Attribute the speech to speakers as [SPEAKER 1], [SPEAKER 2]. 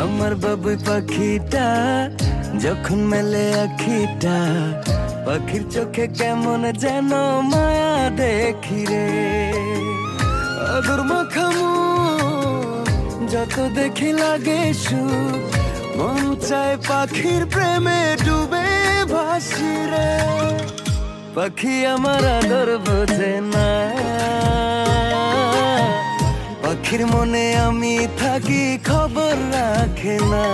[SPEAKER 1] আমার বাবুই পাখিটা যখন মেলে আখিটা, পাখির চোখে কেমন যেন মায়া দেখি রে। আদর মাখামু যত দেখি লাগে সুখ, মন চায় পাখির প্রেমে ডুবে ভাসি রে। পাখি আমার আদর বোঝে না, পাখির মনে আমি থাকি খবর রাখে না।